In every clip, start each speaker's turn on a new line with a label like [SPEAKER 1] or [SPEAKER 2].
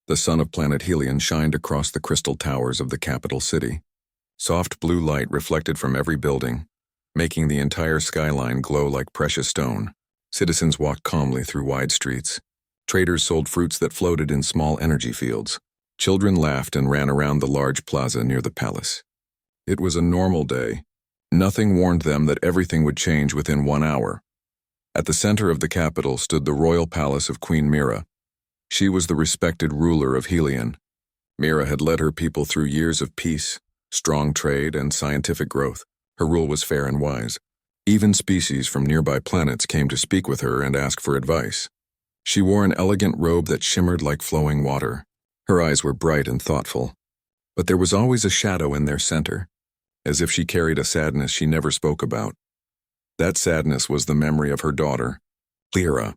[SPEAKER 1] The sun of planet Helion shined across the crystal towers of the capital city. Soft blue light reflected from every building, making the entire skyline glow like precious stone. Citizens walked calmly through wide streets. Traders sold fruits that floated in small energy fields. Children laughed and ran around the large plaza near the palace. It was a normal day. Nothing warned them that everything would change within 1 hour. At the center of the capital stood the royal palace of Queen Mira. She was the respected ruler of Helion. Mira had led her people through years of peace, strong trade, and scientific growth. Her rule was fair and wise. Even species from nearby planets came to speak with her and ask for advice. She wore an elegant robe that shimmered like flowing water. Her eyes were bright and thoughtful. But there was always a shadow in their center, as if she carried a sadness she never spoke about. That sadness was the memory of her daughter, Lyra.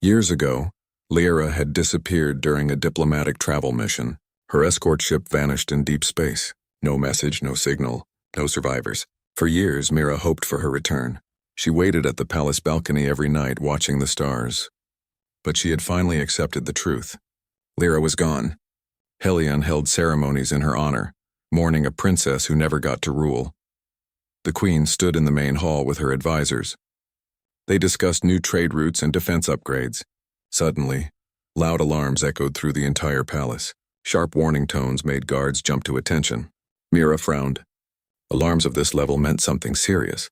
[SPEAKER 1] Years ago, Lyra had disappeared during a diplomatic travel mission. Her escort ship vanished in deep space. No message, no signal, no survivors. For years, Mira hoped for her return. She waited at the palace balcony every night, watching the stars. But she had finally accepted the truth. Lyra was gone. Helion held ceremonies in her honor, mourning a princess who never got to rule. The queen stood in the main hall with her advisors. They discussed new trade routes and defense upgrades. Suddenly, loud alarms echoed through the entire palace. Sharp warning tones made guards jump to attention. Mira frowned. Alarms of this level meant something serious.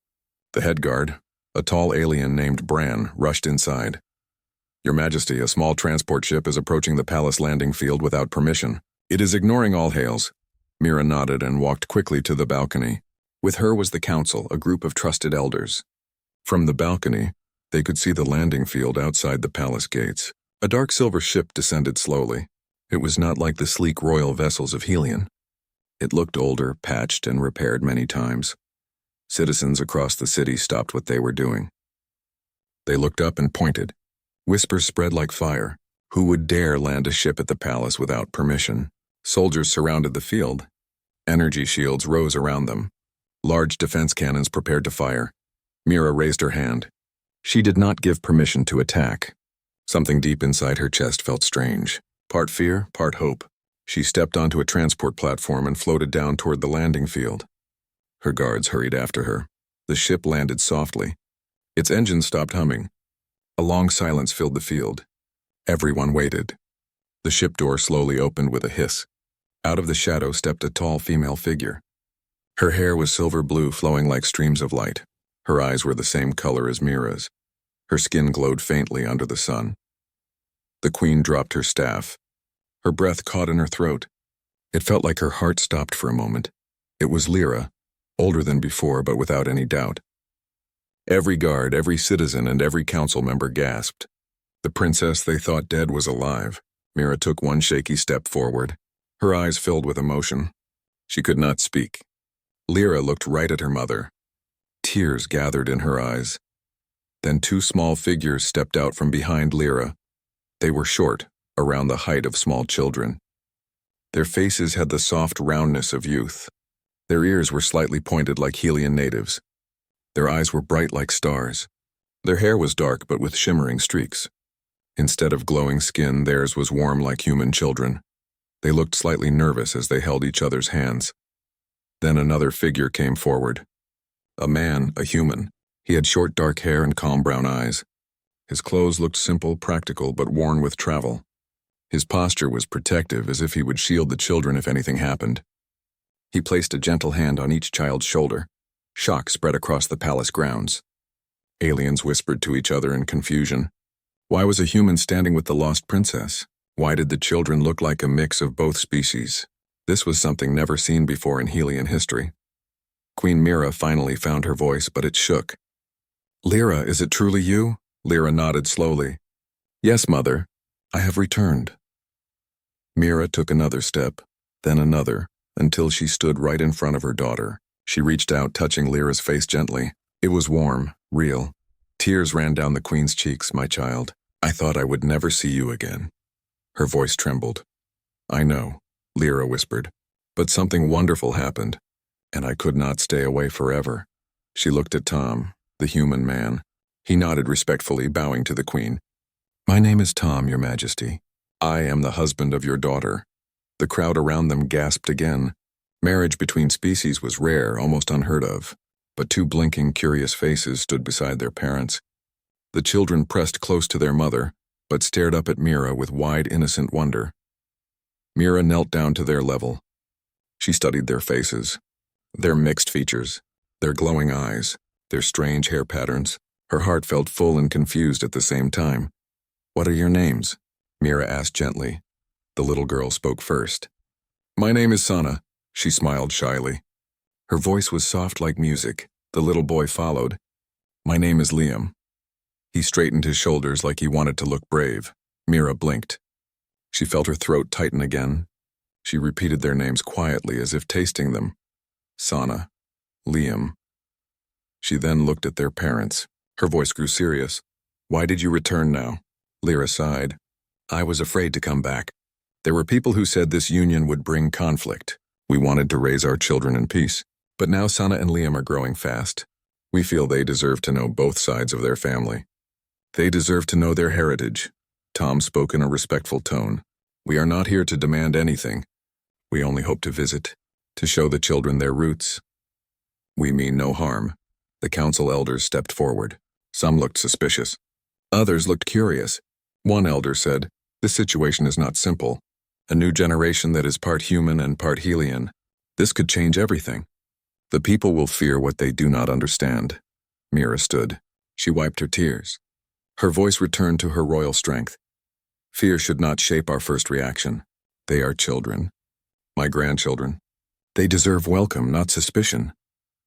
[SPEAKER 1] The head guard, a tall alien named Bran, rushed inside. "Your Majesty, a small transport ship is approaching the palace landing field without permission. It is ignoring all hails." Mira nodded and walked quickly to the balcony. With her was the council, a group of trusted elders. From the balcony, they could see the landing field outside the palace gates. A dark silver ship descended slowly. It was not like the sleek royal vessels of Helion. It looked older, patched, and repaired many times. Citizens across the city stopped what they were doing. They looked up and pointed. Whispers spread like fire. Who would dare land a ship at the palace without permission? Soldiers surrounded the field. Energy shields rose around them. Large defense cannons prepared to fire. Mira raised her hand. She did not give permission to attack. Something deep inside her chest felt strange. Part fear, part hope. She stepped onto a transport platform and floated down toward the landing field. Her guards hurried after her. The ship landed softly. Its engine stopped humming. A long silence filled the field. Everyone waited. The ship door slowly opened with a hiss. Out of the shadow stepped a tall female figure. Her hair was silver blue, flowing like streams of light. Her eyes were the same color as Mira's. Her skin glowed faintly under the sun. The queen dropped her staff. Her breath caught in her throat. It felt like her heart stopped for a moment. It was Lyra, older than before, but without any doubt. Every guard, every citizen, and every council member gasped. The princess they thought dead was alive. Mira took one shaky step forward. Her eyes filled with emotion. She could not speak. Lyra looked right at her mother. Tears gathered in her eyes. Then two small figures stepped out from behind Lyra. They were short, around the height of small children. Their faces had the soft roundness of youth. Their ears were slightly pointed like Helion natives. Their eyes were bright like stars. Their hair was dark but with shimmering streaks. Instead of glowing skin, theirs was warm like human children. They looked slightly nervous as they held each other's hands. Then another figure came forward. A man, a human. He had short dark hair and calm brown eyes. His clothes looked simple, practical, but worn with travel. His posture was protective, as if he would shield the children if anything happened. He placed a gentle hand on each child's shoulder. Shock spread across the palace grounds. Aliens whispered to each other in confusion. Why was a human standing with the lost princess? Why did the children look like a mix of both species? This was something never seen before in Helion history. Queen Mira finally found her voice, but it shook. "Lyra, is it truly you?" Lyra nodded slowly. "Yes, mother. I have returned." Mira took another step, then another, until she stood right in front of her daughter. She reached out, touching Lyra's face gently. It was warm, real. Tears ran down the queen's cheeks. "My child, I thought I would never see you again." Her voice trembled. "I know," Lyra whispered, "but something wonderful happened, and I could not stay away forever." She looked at Tom, the human man. He nodded respectfully, bowing to the queen. "My name is Tom, Your Majesty. I am the husband of your daughter." The crowd around them gasped again. Marriage between species was rare, almost unheard of, but two blinking, curious faces stood beside their parents. The children pressed close to their mother, but stared up at Mira with wide, innocent wonder. Mira knelt down to their level. She studied their faces, their mixed features, their glowing eyes, their strange hair patterns. Her heart felt full and confused at the same time. "What are your names?" Mira asked gently. The little girl spoke first. "My name is Sana," she smiled shyly. Her voice was soft like music. The little boy followed. "My name is Liam." He straightened his shoulders like he wanted to look brave. Mira blinked. She felt her throat tighten again. She repeated their names quietly as if tasting them. Sana, Liam. She then looked at their parents. Her voice grew serious. "Why did you return now?" Lyra sighed. "I was afraid to come back. There were people who said this union would bring conflict. We wanted to raise our children in peace. But now Sana and Liam are growing fast. We feel they deserve to know both sides of their family. They deserve to know their heritage." Tom spoke in a respectful tone. "We are not here to demand anything. We only hope to visit, to show the children their roots. We mean no harm." The council elders stepped forward. Some looked suspicious. Others looked curious. One elder said, "This situation is not simple. A new generation that is part human and part Helion. This could change everything. The people will fear what they do not understand." Mira stood. She wiped her tears. Her voice returned to her royal strength. "Fear should not shape our first reaction. They are children. My grandchildren. They deserve welcome, not suspicion."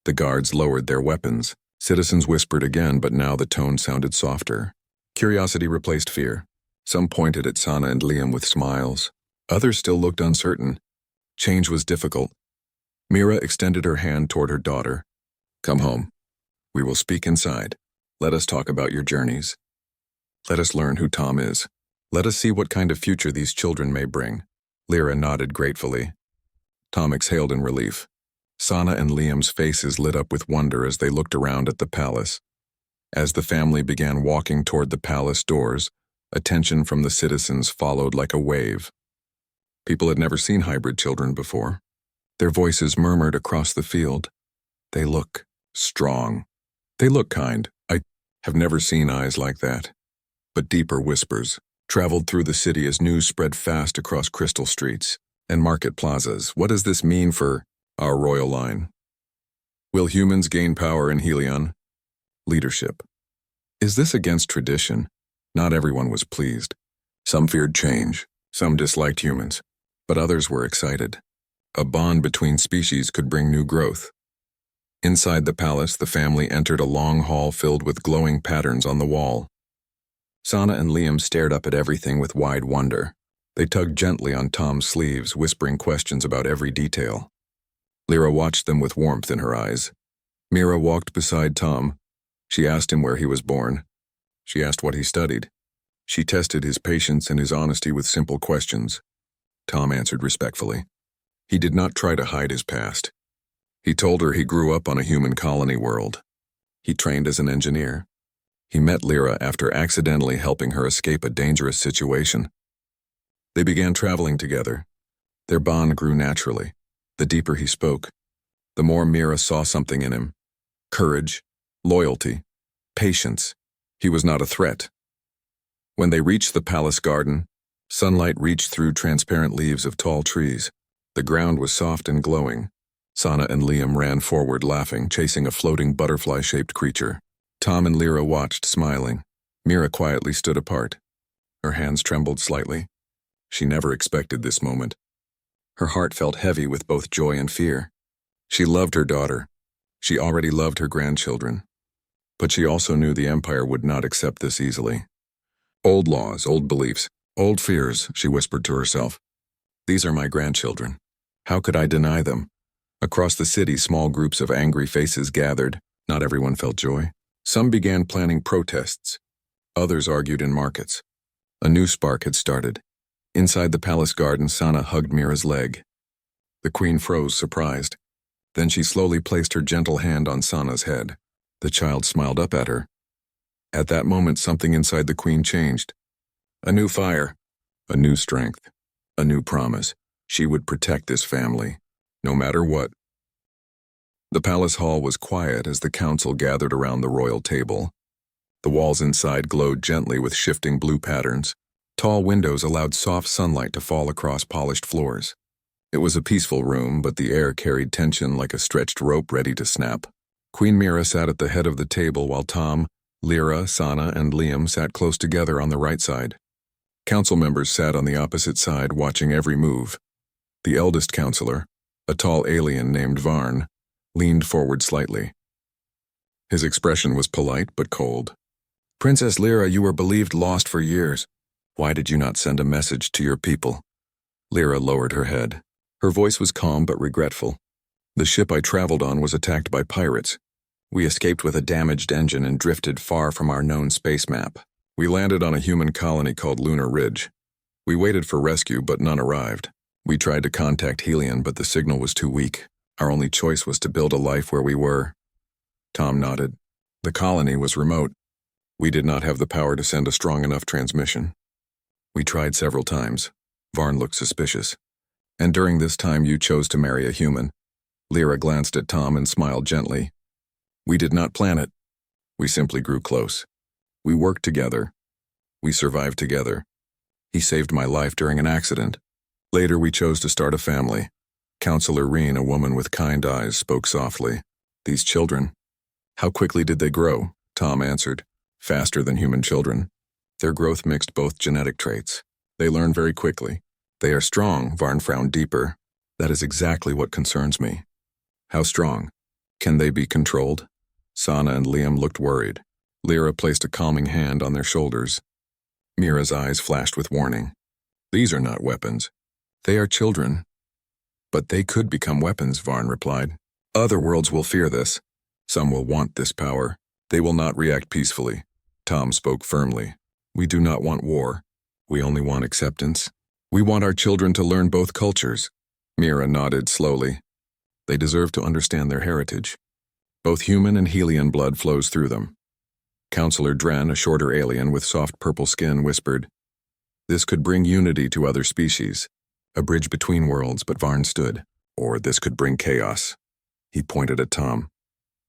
[SPEAKER 1] The guards lowered their weapons. Citizens whispered again, but now the tone sounded softer. Curiosity replaced fear. Some pointed at Sana and Liam with smiles. Others still looked uncertain. Change was difficult. Mira extended her hand toward her daughter. "Come home. We will speak inside. Let us talk about your journeys. Let us learn who Tom is. Let us see what kind of future these children may bring." Lyra nodded gratefully. Tom exhaled in relief. Sana and Liam's faces lit up with wonder as they looked around at the palace. As the family began walking toward the palace doors, attention from the citizens followed like a wave. People had never seen hybrid children before. Their voices murmured across the field. "They look strong. They look kind. I have never seen eyes like that." But deeper whispers traveled through the city as news spread fast across crystal streets and market plazas. "What does this mean for our royal line? Will humans gain power in Helion? Leadership. Is this against tradition?" Not everyone was pleased. Some feared change, some disliked humans, but others were excited. A bond between species could bring new growth. Inside the palace, the family entered a long hall filled with glowing patterns on the wall. Sana and Liam stared up at everything with wide wonder. They tugged gently on Tom's sleeves, whispering questions about every detail. Lyra watched them with warmth in her eyes. Mira walked beside Tom. She asked him where he was born. She asked what he studied. She tested his patience and his honesty with simple questions. Tom answered respectfully. He did not try to hide his past. He told her he grew up on a human colony world. He trained as an engineer. He met Lyra after accidentally helping her escape a dangerous situation. They began traveling together. Their bond grew naturally. The deeper he spoke, the more Mira saw something in him. Courage, loyalty, patience. He was not a threat. When they reached the palace garden, sunlight reached through transparent leaves of tall trees. The ground was soft and glowing. Sana and Liam ran forward laughing, chasing a floating butterfly-shaped creature. Tom and Lyra watched, smiling. Mira quietly stood apart. Her hands trembled slightly. She never expected this moment. Her heart felt heavy with both joy and fear. She loved her daughter. She already loved her grandchildren. But she also knew the Empire would not accept this easily. Old laws, old beliefs, old fears, she whispered to herself. These are my grandchildren. How could I deny them? Across the city, small groups of angry faces gathered. Not everyone felt joy. Some began planning protests. Others argued in markets. A new spark had started. Inside the palace garden, Sana hugged Mira's leg. The queen froze, surprised. Then she slowly placed her gentle hand on Sana's head. The child smiled up at her. At that moment, something inside the queen changed. A new fire, A new strength. A new promise. She would protect this family, no matter what. The palace hall was quiet as the council gathered around the royal table. The walls inside glowed gently with shifting blue patterns. Tall windows allowed soft sunlight to fall across polished floors. It was a peaceful room, but the air carried tension like a stretched rope ready to snap. Queen Mira sat at the head of the table while Tom, Lyra, Sana, and Liam sat close together on the right side. Council members sat on the opposite side, watching every move. The eldest counselor, a tall alien named Varn, leaned forward slightly. His expression was polite but cold. "Princess Lyra, you were believed lost for years. Why did you not send a message to your people?" Lyra lowered her head. Her voice was calm but regretful. "The ship I traveled on was attacked by pirates. We escaped with a damaged engine and drifted far from our known space map. We landed on a human colony called Lunar Ridge. We waited for rescue, but none arrived. We tried to contact Helion, but the signal was too weak. Our only choice was to build a life where we were." Tom nodded. "The colony was remote. We did not have the power to send a strong enough transmission. We tried several times." Varn looked suspicious. "And during this time you chose to marry a human." Lyra glanced at Tom and smiled gently. "We did not plan it. We simply grew close. We worked together. We survived together. He saved my life during an accident. Later we chose to start a family." Counselor Reen, a woman with kind eyes, spoke softly. "These children, how quickly did they grow?" Tom answered. "Faster than human children. Their growth mixed both genetic traits. They learn very quickly. They are strong." Varn frowned deeper. "That is exactly what concerns me." "How strong? Can they be controlled?" Sana and Liam looked worried. Lyra placed a calming hand on their shoulders. Mira's eyes flashed with warning. "These are not weapons. They are children." "But they could become weapons," Varn replied. "Other worlds will fear this. Some will want this power. They will not react peacefully." Tom spoke firmly. "We do not want war. We only want acceptance. We want our children to learn both cultures." Mira nodded slowly. "They deserve to understand their heritage. Both human and Helion blood flows through them." Counselor Dren, a shorter alien with soft purple skin, whispered, "This could bring unity to other species. A bridge between worlds," but Varn stood. "Or this could bring chaos." He pointed at Tom.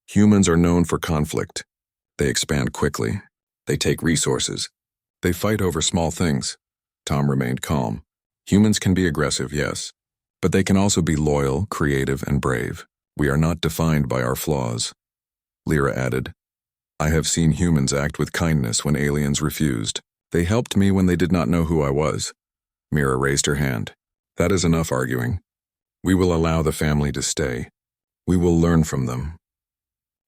[SPEAKER 1] "Humans are known for conflict. They expand quickly. They take resources. They fight over small things." Tom remained calm. "Humans can be aggressive, yes, but they can also be loyal, creative, and brave. We are not defined by our flaws." Lyra added, "I have seen humans act with kindness when aliens refused. They helped me when they did not know who I was." Mira raised her hand. "That is enough arguing. We will allow the family to stay. We will learn from them.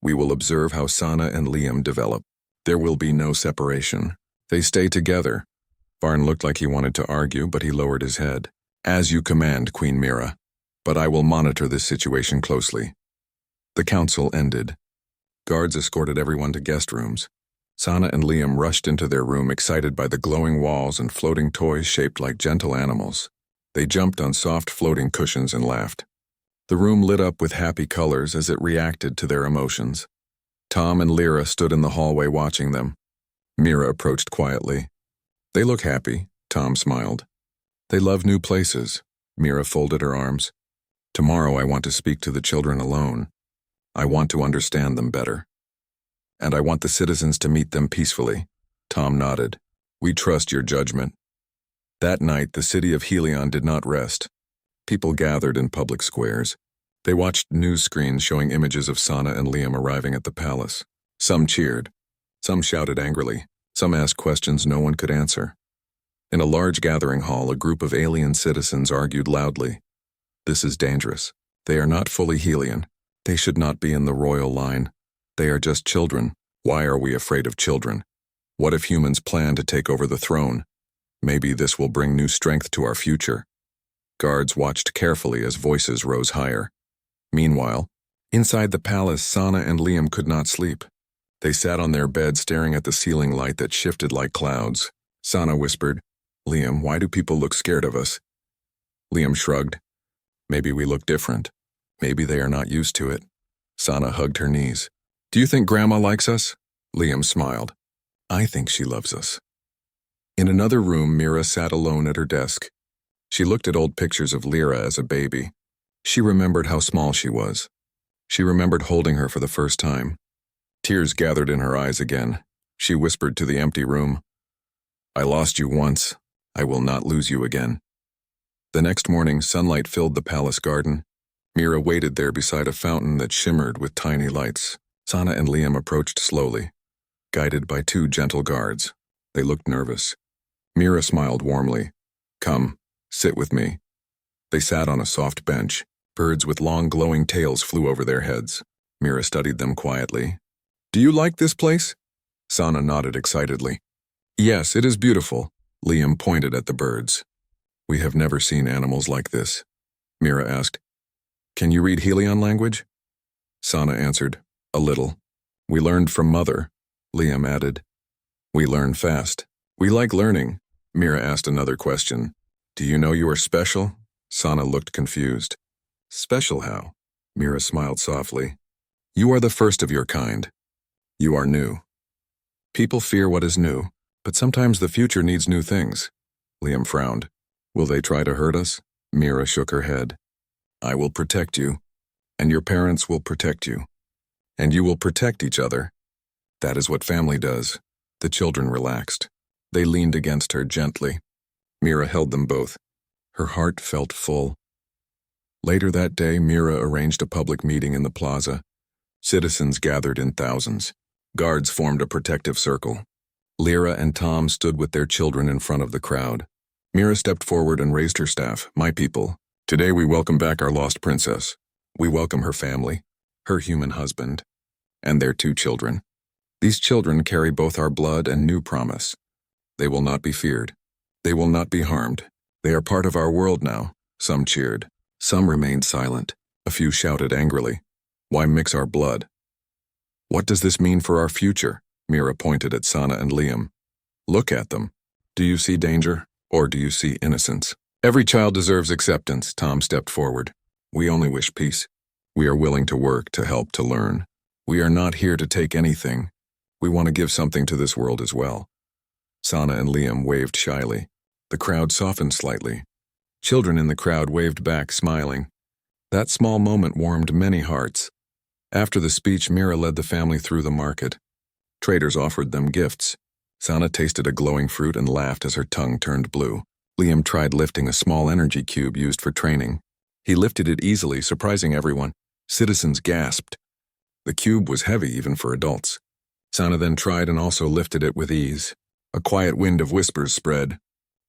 [SPEAKER 1] We will observe how Sana and Liam develop. There will be no separation. They stay together." Varn looked like he wanted to argue, but he lowered his head. "As you command, Queen Mira. But I will monitor this situation closely." The council ended. Guards escorted everyone to guest rooms. Sana and Liam rushed into their room, excited by the glowing walls and floating toys shaped like gentle animals. They jumped on soft floating cushions and laughed. The room lit up with happy colors as it reacted to their emotions. Tom and Lyra stood in the hallway watching them. Mira approached quietly. "They look happy," Tom smiled. "They love new places." Mira folded her arms. "Tomorrow I want to speak to the children alone. I want to understand them better. And I want the citizens to meet them peacefully." Tom nodded. "We trust your judgment." That night, the city of Helion did not rest. People gathered in public squares. They watched news screens showing images of Sana and Liam arriving at the palace. Some cheered. Some shouted angrily. Some asked questions no one could answer. In a large gathering hall, a group of alien citizens argued loudly. "This is dangerous. They are not fully Helion. They should not be in the royal line. They are just children. Why are we afraid of children? What if humans plan to take over the throne? Maybe this will bring new strength to our future." Guards watched carefully as voices rose higher. Meanwhile, inside the palace, Sana and Liam could not sleep. They sat on their bed staring at the ceiling light that shifted like clouds. Sana whispered, "Liam, why do people look scared of us?" Liam shrugged. "Maybe we look different. Maybe they are not used to it." Sana hugged her knees. "Do you think Grandma likes us?" Liam smiled. "I think she loves us." In another room, Mira sat alone at her desk. She looked at old pictures of Lyra as a baby. She remembered how small she was. She remembered holding her for the first time. Tears gathered in her eyes again. She whispered to the empty room, "I lost you once. I will not lose you again." The next morning, sunlight filled the palace garden. Mira waited there beside a fountain that shimmered with tiny lights. Sana and Liam approached slowly, guided by two gentle guards. They looked nervous. Mira smiled warmly. "Come, sit with me." They sat on a soft bench. Birds with long glowing tails flew over their heads. Mira studied them quietly. "Do you like this place?" Sana nodded excitedly. "Yes, it is beautiful." Liam pointed at the birds. "We have never seen animals like this." Mira asked, "Can you read Helion language?" Sana answered, "A little." "We learned from Mother," Liam added. "We learn fast." "We like learning." Mira asked another question. "Do you know you are special?" Sana looked confused. "Special how?" Mira smiled softly. "You are the first of your kind. You are new. People fear what is new, but sometimes the future needs new things." Liam frowned. "Will they try to hurt us?" Mira shook her head. "I will protect you, and your parents will protect you, and you will protect each other. That is what family does." The children relaxed. They leaned against her gently. Mira held them both. Her heart felt full. Later that day, Mira arranged a public meeting in the plaza. Citizens gathered in thousands. Guards formed a protective circle. Lyra and Tom stood with their children in front of the crowd. Mira stepped forward and raised her staff. "My people, today we welcome back our lost princess. We welcome her family, her human husband, and their two children. These children carry both our blood and new promise. They will not be feared. They will not be harmed. They are part of our world now." Some cheered. Some remained silent. A few shouted angrily, "Why mix our blood?" "What does this mean for our future?" Mira pointed at Sana and Liam. "Look at them. Do you see danger, or do you see innocence?" "Every child deserves acceptance," Tom stepped forward. "We only wish peace. We are willing to work, to help, to learn. We are not here to take anything. We want to give something to this world as well." Sana and Liam waved shyly. The crowd softened slightly. Children in the crowd waved back, smiling. That small moment warmed many hearts. After the speech, Mira led the family through the market. Traders offered them gifts. Sana tasted a glowing fruit and laughed as her tongue turned blue. Liam tried lifting a small energy cube used for training. He lifted it easily, surprising everyone. Citizens gasped. The cube was heavy even for adults. Sana then tried and also lifted it with ease. A quiet wind of whispers spread.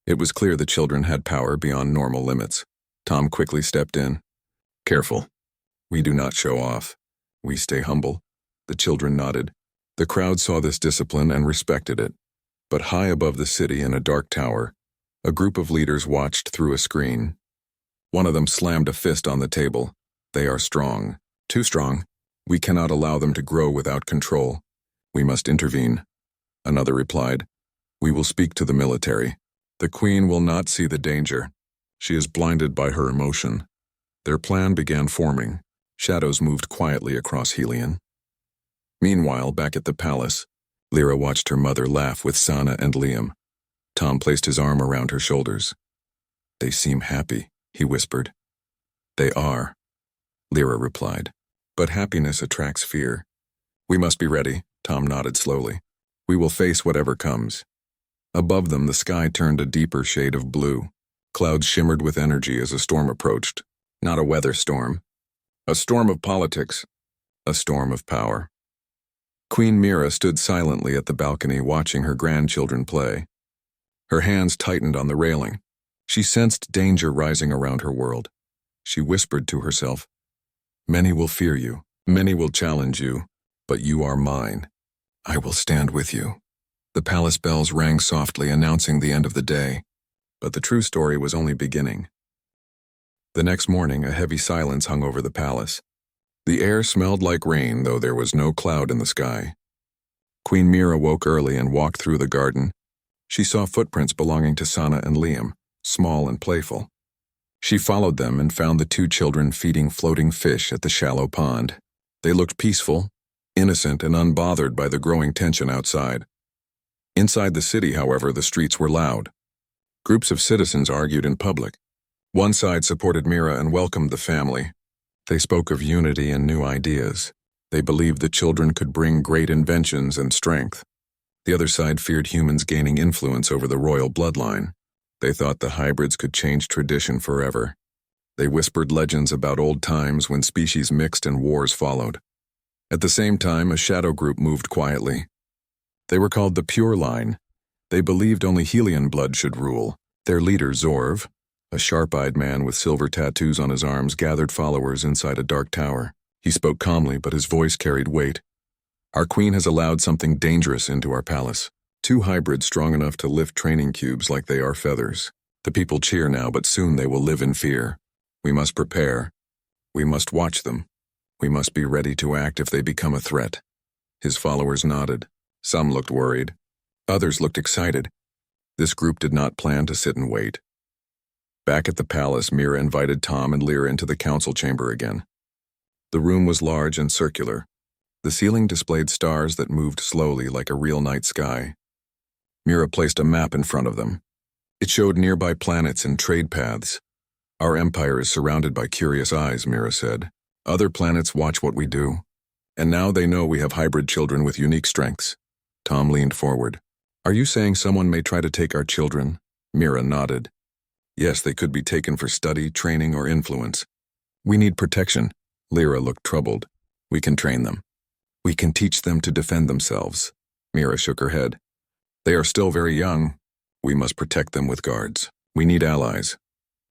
[SPEAKER 1] It was clear the children had power beyond normal limits. Tom quickly stepped in. "Careful. We do not show off. We stay humble." The children nodded. The crowd saw this discipline and respected it. But high above the city in a dark tower, a group of leaders watched through a screen. One of them slammed a fist on the table. "They are strong. Too strong. We cannot allow them to grow without control. We must intervene." Another replied, "We will speak to the military. The queen will not see the danger. She is blinded by her emotion." Their plan began forming. Shadows moved quietly across Helion. Meanwhile, back at the palace, Lyra watched her mother laugh with Sana and Liam. Tom placed his arm around her shoulders. "They seem happy," he whispered. "They are," Lyra replied. "But happiness attracts fear." "We must be ready," Tom nodded slowly. "We will face whatever comes." Above them, the sky turned a deeper shade of blue. Clouds shimmered with energy as a storm approached. Not a weather storm. A storm of politics. A storm of power. Queen Mira stood silently at the balcony watching her grandchildren play. Her hands tightened on the railing. She sensed danger rising around her world. She whispered to herself, "Many will fear you. Many will challenge you. But you are mine. I will stand with you." The palace bells rang softly, announcing the end of the day. But the true story was only beginning. The next morning, a heavy silence hung over the palace. The air smelled like rain, though there was no cloud in the sky. Queen Mira woke early and walked through the garden. She saw footprints belonging to Sana and Liam, small and playful. She followed them and found the two children feeding floating fish at the shallow pond. They looked peaceful, innocent, and unbothered by the growing tension outside. Inside the city, however, the streets were loud. Groups of citizens argued in public. One side supported Mira and welcomed the family. They spoke of unity and new ideas. They believed that children could bring great inventions and strength. The other side feared humans gaining influence over the royal bloodline. They thought the hybrids could change tradition forever. They whispered legends about old times when species mixed and wars followed. At the same time, a shadow group moved quietly. They were called the Pure Line. They believed only Helian blood should rule. Their leader, Zorv, a sharp-eyed man with silver tattoos on his arms, gathered followers inside a dark tower. He spoke calmly, but his voice carried weight. Our queen has allowed something dangerous into our palace. 2 hybrids strong enough to lift training cubes like they are feathers. The people cheer now, but soon they will live in fear. We must prepare. We must watch them. We must be ready to act if they become a threat. His followers nodded. Some looked worried. Others looked excited. This group did not plan to sit and wait. Back at the palace, Mira invited Tom and Lyra into the council chamber again. The room was large and circular. The ceiling displayed stars that moved slowly like a real night sky. Mira placed a map in front of them. It showed nearby planets and trade paths. Our empire is surrounded by curious eyes, Mira said. Other planets watch what we do. And now they know we have hybrid children with unique strengths. Tom leaned forward. Are you saying someone may try to take our children? Mira nodded. Yes, they could be taken for study, training, or influence. We need protection. Lyra looked troubled. We can train them. We can teach them to defend themselves. Mira shook her head. They are still very young. We must protect them with guards. We need allies.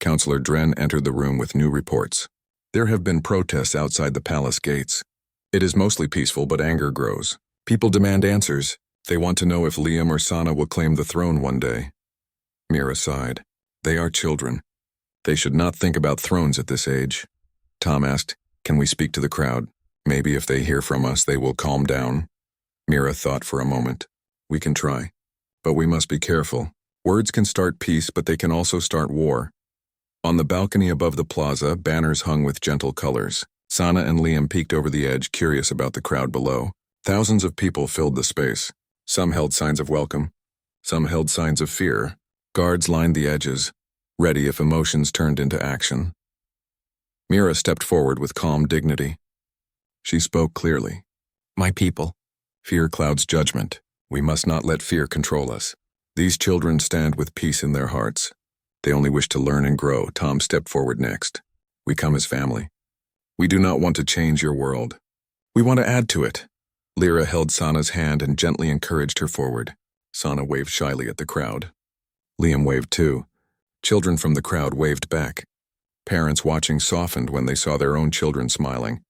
[SPEAKER 1] Counselor Dren entered the room with new reports. There have been protests outside the palace gates. It is mostly peaceful, but anger grows. People demand answers. They want to know if Liam or Sana will claim the throne one day. Mira sighed. They are children. They should not think about thrones at this age. Tom asked, can we speak to the crowd? Maybe if they hear from us, they will calm down. Mira thought for a moment. We can try. But we must be careful. Words can start peace, but they can also start war. On the balcony above the plaza, banners hung with gentle colors. Sana and Liam peeked over the edge, curious about the crowd below. Thousands of people filled the space. Some held signs of welcome. Some held signs of fear. Guards lined the edges, ready if emotions turned into action. Mira stepped forward with calm dignity. She spoke clearly. My people, fear clouds judgment. We must not let fear control us. These children stand with peace in their hearts. They only wish to learn and grow. Tom stepped forward next. We come as family. We do not want to change your world. We want to add to it. Lyra held Sana's hand and gently encouraged her forward. Sana waved shyly at the crowd. Liam waved too. Children from the crowd waved back. Parents watching softened when they saw their own children smiling.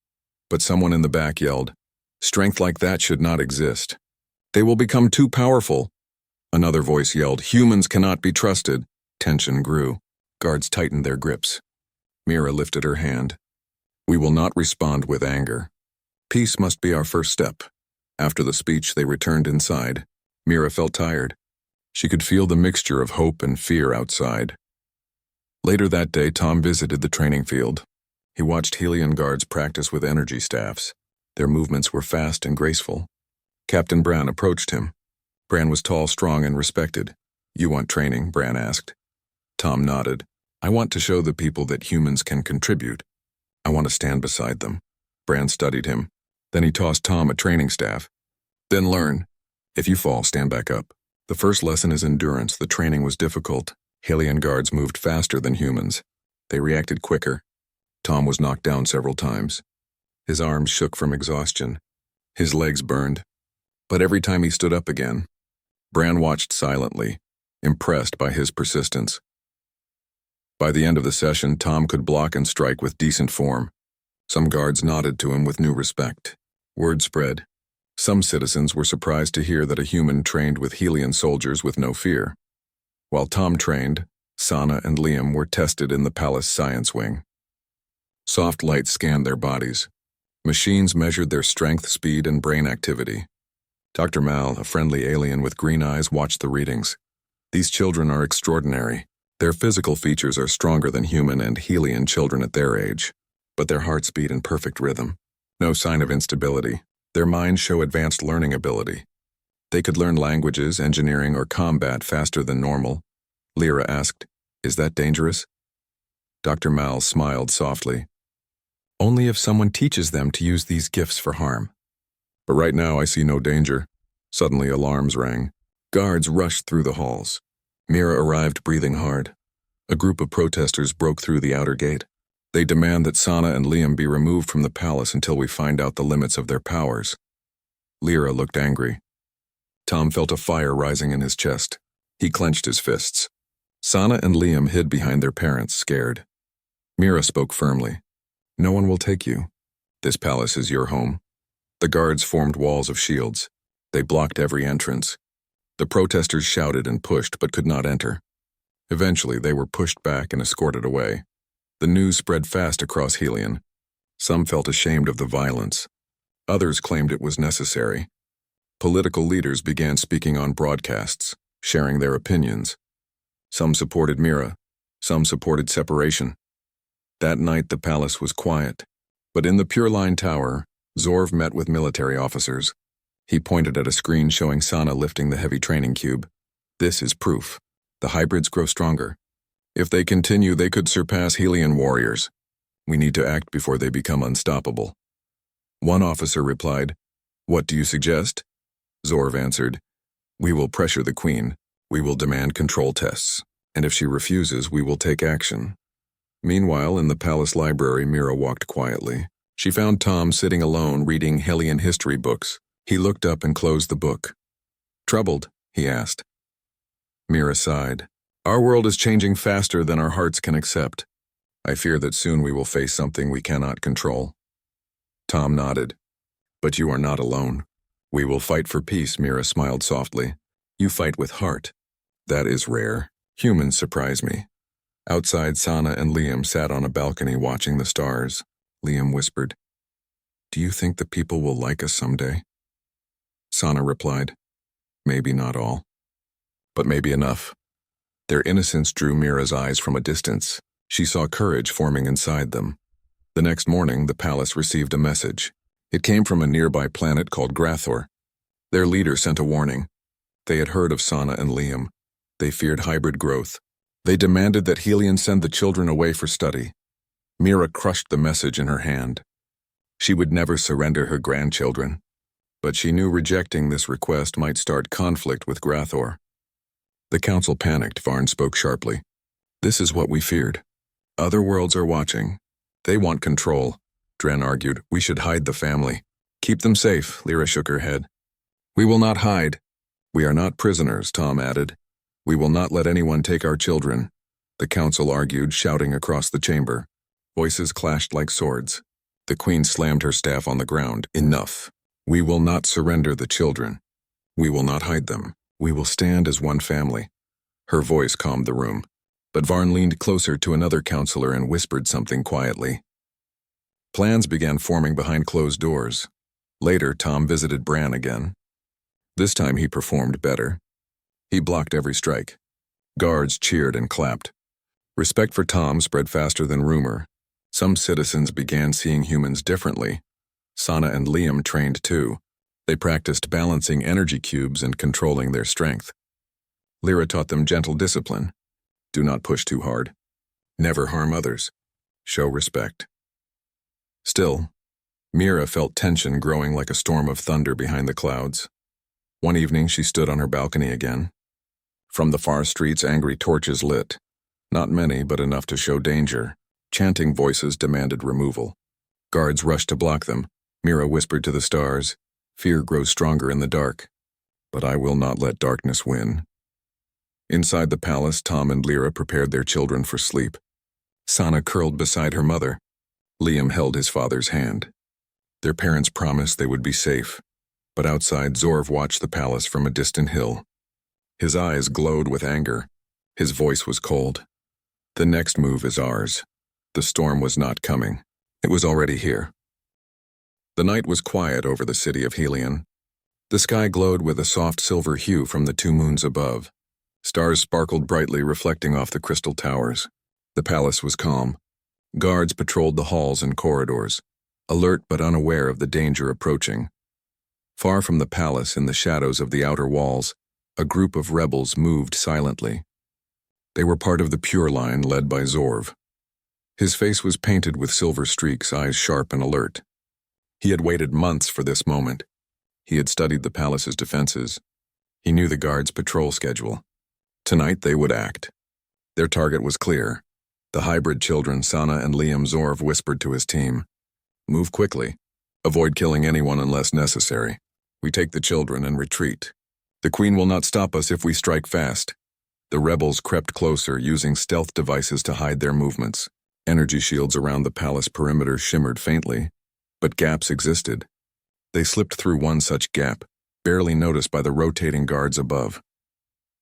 [SPEAKER 1] But someone in the back yelled, strength like that should not exist. They will become too powerful. Another voice yelled, humans cannot be trusted. Tension grew. Guards tightened their grips. Mira lifted her hand. We will not respond with anger. Peace must be our first step. After the speech, they returned inside. Mira felt tired. She could feel the mixture of hope and fear outside. Later that day, Tom visited the training field. He watched Helian guards practice with energy staffs. Their movements were fast and graceful. Captain Bran approached him. Bran was tall, strong, and respected. You want training? Bran asked. Tom nodded. I want to show the people that humans can contribute. I want to stand beside them. Bran studied him. Then he tossed Tom a training staff. Then learn. If you fall, stand back up. The first lesson is endurance. The training was difficult. Helian guards moved faster than humans. They reacted quicker. Tom was knocked down several times. His arms shook from exhaustion. His legs burned. But every time he stood up again, Bran watched silently, impressed by his persistence. By the end of the session, Tom could block and strike with decent form. Some guards nodded to him with new respect. Word spread. Some citizens were surprised to hear that a human trained with Helian soldiers with no fear. While Tom trained, Sana and Liam were tested in the palace science wing. Soft light scanned their bodies. Machines measured their strength, speed, and brain activity. Dr. Mal, a friendly alien with green eyes, watched the readings. These children are extraordinary. Their physical features are stronger than human and Helian children at their age, but their hearts beat in perfect rhythm. No sign of instability. Their minds show advanced learning ability. They could learn languages, engineering, or combat faster than normal. Lyra asked, "Is that dangerous?" Dr. Mal smiled softly. "Only if someone teaches them to use these gifts for harm. But right now I see no danger." Suddenly alarms rang. Guards rushed through the halls. Mira arrived breathing hard. A group of protesters broke through the outer gate. "They demand that Sana and Liam be removed from the palace until we find out the limits of their powers." Lyra looked angry. Tom felt a fire rising in his chest. He clenched his fists. Sana and Liam hid behind their parents, scared. Mira spoke firmly. "No one will take you. This palace is your home." The guards formed walls of shields. They blocked every entrance. The protesters shouted and pushed but could not enter. Eventually, they were pushed back and escorted away. The news spread fast across Helion. Some felt ashamed of the violence. Others claimed it was necessary. Political leaders began speaking on broadcasts, sharing their opinions. Some supported Mira. Some supported separation. That night, the palace was quiet. But in the Pure Line Tower, Zorv met with military officers. He pointed at a screen showing Sana lifting the heavy training cube. "This is proof. The hybrids grow stronger. If they continue, they could surpass Helion warriors. We need to act before they become unstoppable." One officer replied, "What do you suggest?" Zorv answered, "We will pressure the queen. We will demand control tests. And if she refuses, we will take action." Meanwhile, in the palace library, Mira walked quietly. She found Tom sitting alone reading Helion history books. He looked up and closed the book. "Troubled?" he asked. Mira sighed. "Our world is changing faster than our hearts can accept. I fear that soon we will face something we cannot control." Tom nodded. "But you are not alone. We will fight for peace," Mira smiled softly. "You fight with heart. That is rare. Humans surprise me." Outside, Sana and Liam sat on a balcony watching the stars. Liam whispered, "Do you think the people will like us someday?" Sana replied, "Maybe not all. But maybe enough." Their innocence drew Mira's eyes from a distance. She saw courage forming inside them. The next morning, the palace received a message. It came from a nearby planet called Grathor. Their leader sent a warning. They had heard of Sana and Liam. They feared hybrid growth. They demanded that Helion send the children away for study. Mira crushed the message in her hand. She would never surrender her grandchildren. But she knew rejecting this request might start conflict with Grathor. The council panicked. Varn spoke sharply. "This is what we feared. Other worlds are watching. They want control." Dren argued, "We should hide the family. Keep them safe." Lyra shook her head. "We will not hide. We are not prisoners," Tom added. "We will not let anyone take our children." The council argued, shouting across the chamber. Voices clashed like swords. The queen slammed her staff on the ground. "Enough. We will not surrender the children. We will not hide them. We will stand as one family." Her voice calmed the room. But Varn leaned closer to another counselor and whispered something quietly. Plans began forming behind closed doors. Later, Tom visited Bran again. This time he performed better. He blocked every strike. Guards cheered and clapped. Respect for Tom spread faster than rumor. Some citizens began seeing humans differently. Sana and Liam trained too. They practiced balancing energy cubes and controlling their strength. Lyra taught them gentle discipline. Do not push too hard. Never harm others. Show respect. Still, Mira felt tension growing like a storm of thunder behind the clouds. One evening, she stood on her balcony again. From the far streets, angry torches lit. Not many, but enough to show danger. Chanting voices demanded removal. Guards rushed to block them. Mira whispered to the stars, "Fear grows stronger in the dark. But I will not let darkness win." Inside the palace, Tom and Lyra prepared their children for sleep. Sana curled beside her mother. Liam held his father's hand. Their parents promised they would be safe. But outside, Zorv watched the palace from a distant hill. His eyes glowed with anger. His voice was cold. "The next move is ours." The storm was not coming. It was already here. The night was quiet over the city of Helion. The sky glowed with a soft silver hue from the two moons above. Stars sparkled brightly, reflecting off the crystal towers. The palace was calm. Guards patrolled the halls and corridors, alert but unaware of the danger approaching. Far from the palace, in the shadows of the outer walls, a group of rebels moved silently. They were part of the Pure Line led by Zorv. His face was painted with silver streaks, eyes sharp and alert. He had waited months for this moment. He had studied the palace's defenses. He knew the guards' patrol schedule. Tonight they would act. Their target was clear. The hybrid children, Sana and Liam. Zorv whispered to his team, "Move quickly. Avoid killing anyone unless necessary. We take the children and retreat. The Queen will not stop us if we strike fast." The rebels crept closer, using stealth devices to hide their movements. Energy shields around the palace perimeter shimmered faintly, but gaps existed. They slipped through one such gap, barely noticed by the rotating guards above.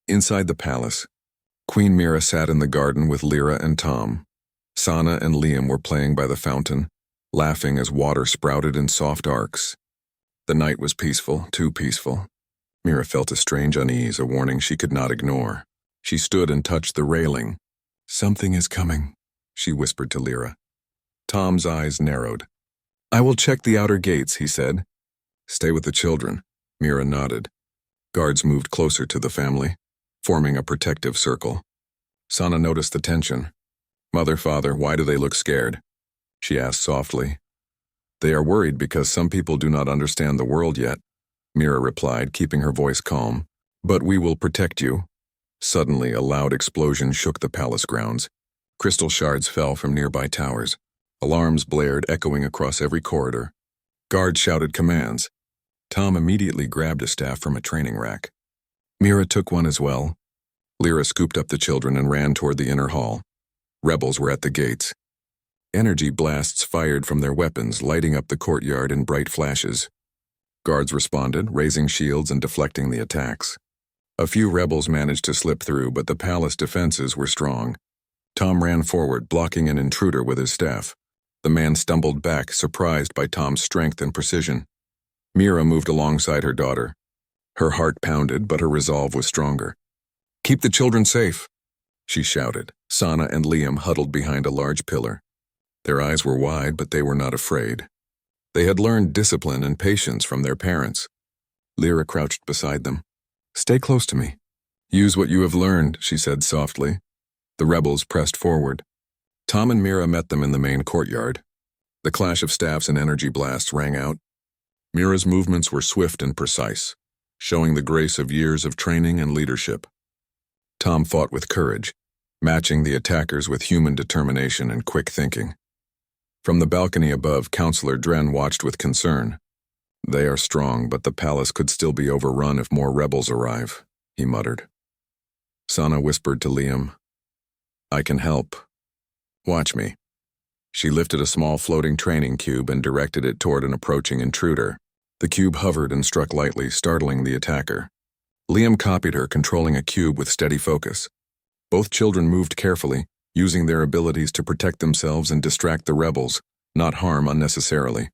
[SPEAKER 1] Inside the palace, Queen Mira sat in the garden with Lyra and Tom. Sana and Liam were playing by the fountain, laughing as water sprouted in soft arcs. The night was peaceful, too peaceful. Mira felt a strange unease, a warning she could not ignore. She stood and touched the railing. "Something is coming," she whispered to Lyra. Tom's eyes narrowed. "I will check the outer gates," he said. "Stay with the children." Mira nodded. Guards moved closer to the family, forming a protective circle. Sana noticed the tension. "Mother, father, why do they look scared?" she asked softly. "They are worried because some people do not understand the world yet," Mira replied, keeping her voice calm. "But we will protect you." Suddenly, a loud explosion shook the palace grounds. Crystal shards fell from nearby towers. Alarms blared, echoing across every corridor. Guards shouted commands. Tom immediately grabbed a staff from a training rack. Mira took one as well. Lyra scooped up the children and ran toward the inner hall. Rebels were at the gates. Energy blasts fired from their weapons, lighting up the courtyard in bright flashes. Guards responded, raising shields and deflecting the attacks. A few rebels managed to slip through, but the palace defenses were strong. Tom ran forward, blocking an intruder with his staff. The man stumbled back, surprised by Tom's strength and precision. Mira moved alongside her daughter. Her heart pounded, but her resolve was stronger. "Keep the children safe," she shouted. Sana and Liam huddled behind a large pillar. Their eyes were wide, but they were not afraid. They had learned discipline and patience from their parents. Lyra crouched beside them. "Stay close to me." "Use what you have learned," she said softly. The rebels pressed forward. Tom and Mira met them in the main courtyard. The clash of staffs and energy blasts rang out. Mira's movements were swift and precise, showing the grace of years of training and leadership. Tom fought with courage, matching the attackers with human determination and quick thinking. From the balcony above, Counselor Dren watched with concern. "They are strong, but the palace could still be overrun if more rebels arrive," he muttered. Sana whispered to Liam, "I can help. Watch me." She lifted a small floating training cube and directed it toward an approaching intruder. The cube hovered and struck lightly, startling the attacker. Liam copied her, controlling a cube with steady focus. Both children moved carefully, using their abilities to protect themselves and distract the rebels, not harm unnecessarily.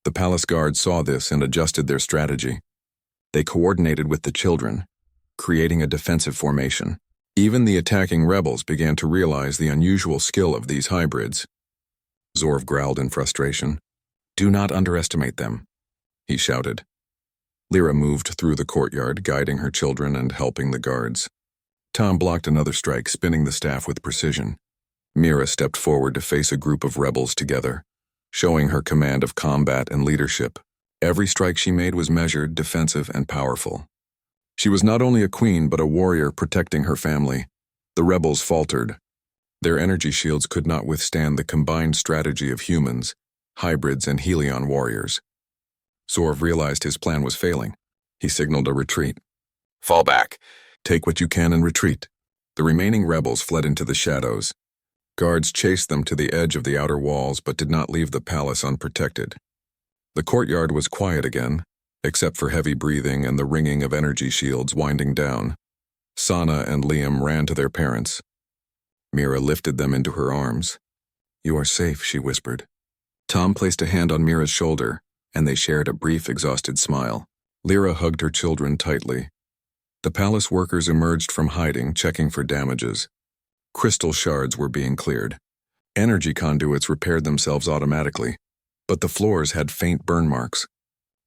[SPEAKER 1] The palace guards saw this and adjusted their strategy. They coordinated with the children, creating a defensive formation. Even the attacking rebels began to realize the unusual skill of these hybrids. Zorv growled in frustration. "Do not underestimate them," he shouted. Lyra moved through the courtyard, guiding her children and helping the guards. Tom blocked another strike, spinning the staff with precision. Mira stepped forward to face a group of rebels together, showing her command of combat and leadership. Every strike she made was measured, defensive, and powerful. She was not only a queen, but a warrior protecting her family. The rebels faltered. Their energy shields could not withstand the combined strategy of humans, hybrids, and Helion warriors. Zorv realized his plan was failing. He signaled a retreat. "Fall back. Take what you can and retreat." The remaining rebels fled into the shadows. Guards chased them to the edge of the outer walls, but did not leave the palace unprotected. The courtyard was quiet again, except for heavy breathing and the ringing of energy shields winding down. Sana and Liam ran to their parents. Mira lifted them into her arms. "You are safe," she whispered. Tom placed a hand on Mira's shoulder, and they shared a brief, exhausted smile. Lyra hugged her children tightly. The palace workers emerged from hiding, checking for damages. Crystal shards were being cleared. Energy conduits repaired themselves automatically, but the floors had faint burn marks.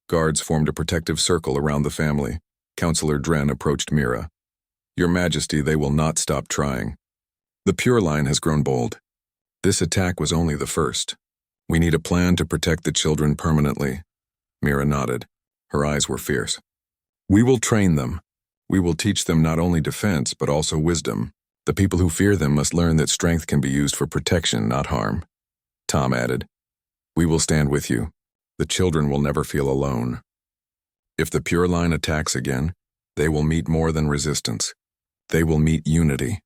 [SPEAKER 1] Guards formed a protective circle around the family. Counselor Dren approached Mira. Your Majesty, they will not stop trying. The Pure Line has grown bold. This attack was only the first. We need a plan to protect the children permanently. Mira nodded. Her eyes were fierce. We will train them. We will teach them not only defense, but also wisdom. The people who fear them must learn that strength can be used for protection, not harm. Tom added. We will stand with you. The children will never feel alone. If the Pure Line attacks again, they will meet more than resistance. They will meet unity.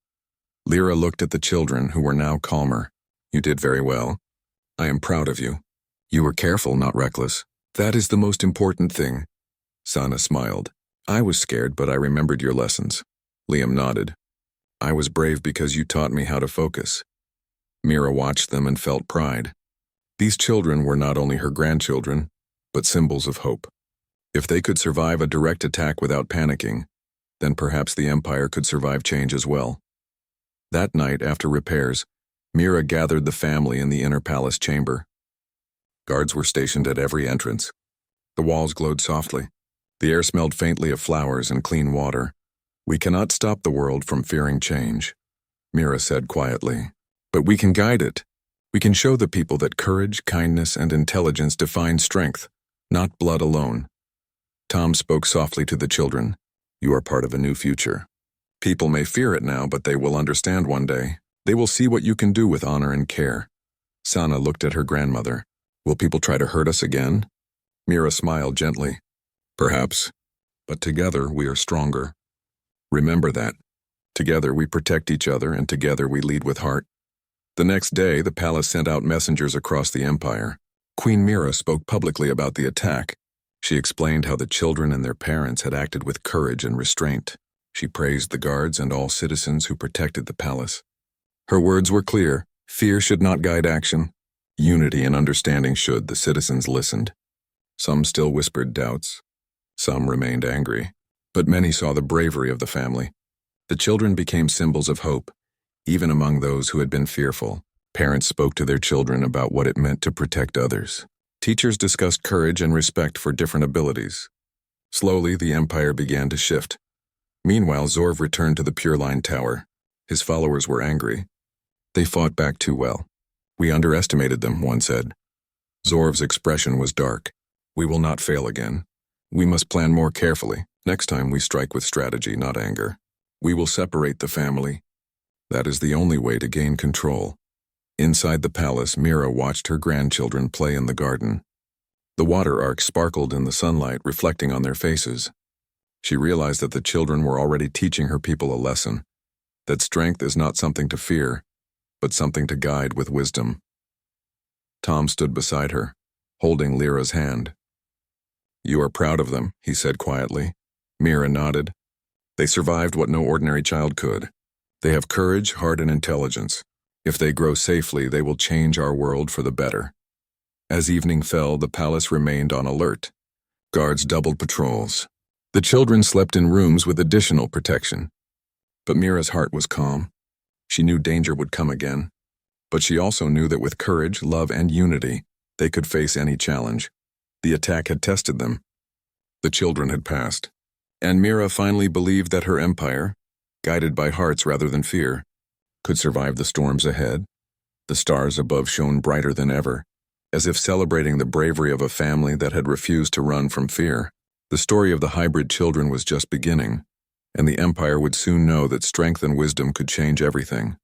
[SPEAKER 1] Lyra looked at the children, who were now calmer. You did very well. I am proud of you. You were careful, not reckless. That is the most important thing. Sana smiled. I was scared, but I remembered your lessons. Liam nodded. I was brave because you taught me how to focus. Mira watched them and felt pride. These children were not only her grandchildren, but symbols of hope. If they could survive a direct attack without panicking, then perhaps the Empire could survive change as well. That night, after repairs, Mira gathered the family in the inner palace chamber. Guards were stationed at every entrance. The walls glowed softly. The air smelled faintly of flowers and clean water. We cannot stop the world from fearing change, Mira said quietly. But we can guide it. We can show the people that courage, kindness, and intelligence define strength, not blood alone. Tom spoke softly to the children. You are part of a new future. People may fear it now, but they will understand one day. They will see what you can do with honor and care. Sana looked at her grandmother. Will people try to hurt us again? Mira smiled gently. Perhaps. But together we are stronger. Remember that. Together we protect each other, and together we lead with heart. The next day, the palace sent out messengers across the empire. Queen Mira spoke publicly about the attack. She explained how the children and their parents had acted with courage and restraint. She praised the guards and all citizens who protected the palace. Her words were clear. Fear should not guide action. Unity and understanding should. The citizens listened. Some still whispered doubts. Some remained angry. But many saw the bravery of the family. The children became symbols of hope, even among those who had been fearful. Parents spoke to their children about what it meant to protect others. Teachers discussed courage and respect for different abilities. Slowly, the empire began to shift. Meanwhile, Zorv returned to the Pure Line Tower. His followers were angry. They fought back too well. We underestimated them, one said. Zorv's expression was dark. We will not fail again. We must plan more carefully. Next time we strike with strategy, not anger. We will separate the family. That is the only way to gain control. Inside the palace, Mira watched her grandchildren play in the garden. The water arcs sparkled in the sunlight, reflecting on their faces. She realized that the children were already teaching her people a lesson, that strength is not something to fear, but something to guide with wisdom. Tom stood beside her, holding Lyra's hand. You are proud of them, he said quietly. Mira nodded. They survived what no ordinary child could. They have courage, heart, and intelligence. If they grow safely, they will change our world for the better. As evening fell, the palace remained on alert. Guards doubled patrols. The children slept in rooms with additional protection. But Mira's heart was calm. She knew danger would come again. But she also knew that with courage, love, and unity, they could face any challenge. The attack had tested them. The children had passed. And Mira finally believed that her empire, guided by hearts rather than fear, could survive the storms ahead. The stars above shone brighter than ever, as if celebrating the bravery of a family that had refused to run from fear. The story of the hybrid children was just beginning, and the Empire would soon know that strength and wisdom could change everything.